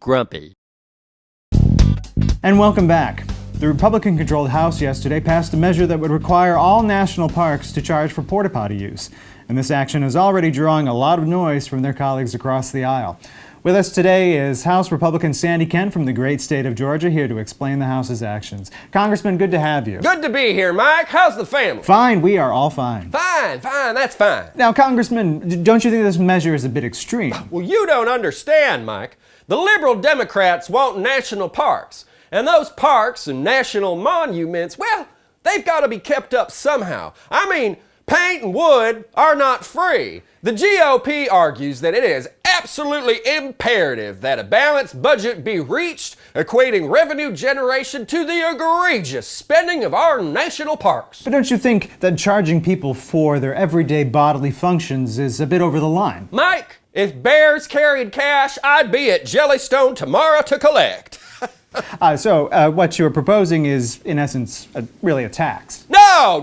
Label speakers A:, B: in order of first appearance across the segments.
A: Grumpy.
B: And welcome back. The Republican-controlled House yesterday passed a measure that would require all national parks to charge for porta-potty use. And this action is already drawing a lot of noise from their colleagues across the aisle. With us today is House Republican Sandy Kent from the great state of Georgia, here to explain the House's actions. Congressman, good to have you.
C: Good to be here, Mike. How's the family?
B: Fine, we are all fine.
C: Fine, that's fine.
B: Now, Congressman, don't you think this measure is a bit extreme?
C: Well, you don't understand, Mike. The liberal Democrats want national parks. And those parks and national monuments, well, they've got to be kept up somehow. I mean, paint and wood are not free. The GOP argues that it is absolutely imperative that a balanced budget be reached, equating revenue generation to the egregious spending of our national parks.
B: But don't you think that charging people for their everyday bodily functions is a bit over the line?
C: Mike, if bears carried cash, I'd be at Jellystone tomorrow to collect.
B: So what you're proposing is, in essence, really a tax.
C: No,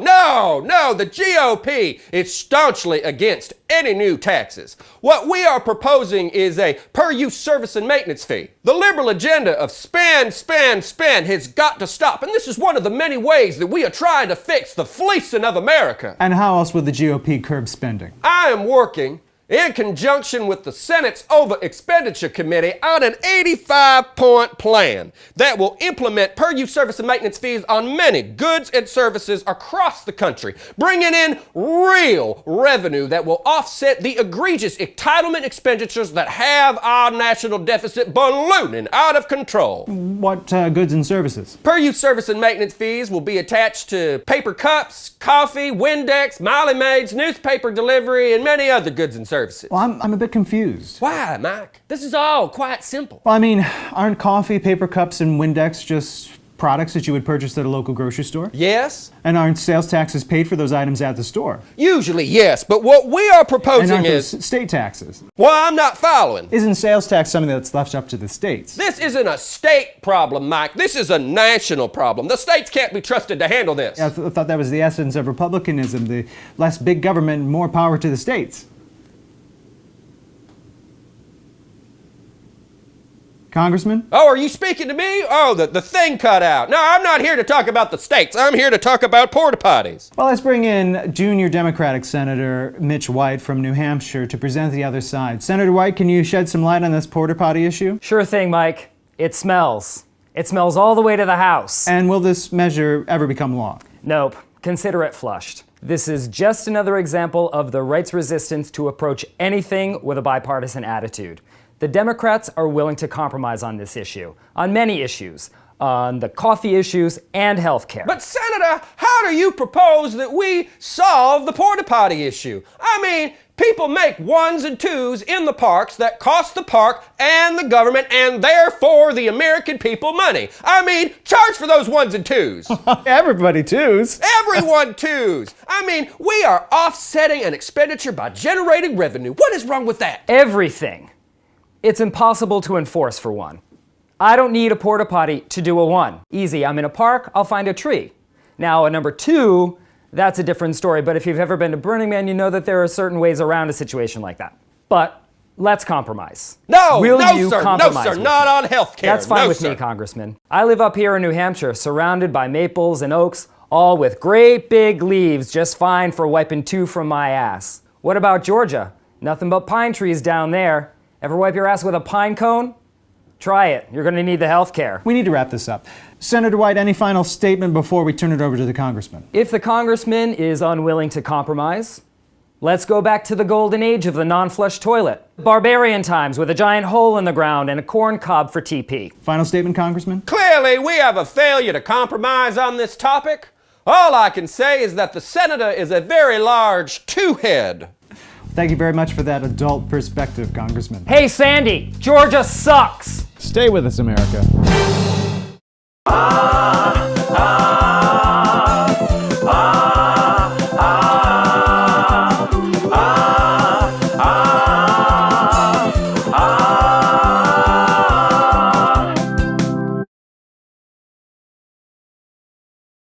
C: the GOP is staunchly against any new taxes. What we are proposing is a per-use service and maintenance fee. The liberal agenda of spend has got to stop, and this is one of the many ways that we are trying to fix the fleecing of America.
B: And how else would the GOP curb spending?
C: I am working in conjunction with the Senate's Over Expenditure Committee on an 85-point plan that will implement per-use service and maintenance fees on many goods and services across the country, bringing in real revenue that will offset the egregious entitlement expenditures that have our national deficit ballooning out of control.
B: What goods and services?
C: Per-use service and maintenance fees will be attached to paper cups, coffee, Windex, Molly Maids, newspaper delivery, and many other goods and services.
B: Well, I'm a bit confused.
C: Why, Mike? This is all quite simple.
B: Well, I mean, aren't coffee, paper cups, and Windex just products that you would purchase at a local grocery store?
C: Yes.
B: And aren't sales taxes paid for those items at the store?
C: Usually, yes, but what we are
B: And
C: proposing
B: aren't
C: is...
B: those state taxes?
C: Well, I'm not following.
B: Isn't sales tax something that's left up to the states?
C: This isn't a state problem, Mike. This is a national problem. The states can't be trusted to handle this.
B: Yeah, I thought that was the essence of republicanism, the less big government, more power to the states. Congressman?
C: Oh, are you speaking to me? Oh, the thing cut out. No, I'm not here to talk about the states. I'm here to talk about porta-potties.
B: Well, let's bring in junior Democratic Senator Mitch White from New Hampshire to present the other side. Senator White, can you shed some light on this porta-potty issue?
D: Sure thing, Mike. It smells. It smells all the way to the House.
B: And will this measure ever become law?
D: Nope. Consider it flushed. This is just another example of the right's resistance to approach anything with a bipartisan attitude. The Democrats are willing to compromise on this issue, on many issues, on the coffee issues and health care.
C: But Senator, how do you propose that we solve the porta-potty issue? I mean, people make ones and twos in the parks that cost the park and the government and therefore the American people money. I mean, charge for those ones and twos.
B: Everybody twos.
C: Everyone twos. I mean, we are offsetting an expenditure by generating revenue. What is wrong with that?
D: Everything. It's impossible to enforce, for one. I don't need a porta-potty to do a one. Easy, I'm in a park, I'll find a tree. Now, a number two, that's a different story, but if you've ever been to Burning Man, you know that there are certain ways around a situation like that. But let's compromise.
C: No,
D: Will
C: no,
D: you
C: sir,
D: compromise
C: no, sir,
D: with
C: not
D: me?
C: on health care.
D: That's fine
C: no,
D: with
C: sir.
D: me, Congressman. I live up here in New Hampshire, surrounded by maples and oaks, all with great big leaves, just fine for wiping two from my ass. What about Georgia? Nothing but pine trees down there. Ever wipe your ass with a pine cone? Try it. You're going to need the health care.
B: We need to wrap this up. Senator White, any final statement before we turn it over to the congressman?
D: If the congressman is unwilling to compromise, let's go back to the golden age of the non-flush toilet. Barbarian times with a giant hole in the ground and a corn cob for TP.
B: Final statement, Congressman?
C: Clearly, we have a failure to compromise on this topic. All I can say is that the senator is a very large two-head.
B: Thank you very much for that adult perspective, Congressman.
D: Hey, Sandy, Georgia sucks!
B: Stay with us, America.
E: Ah, ah, ah.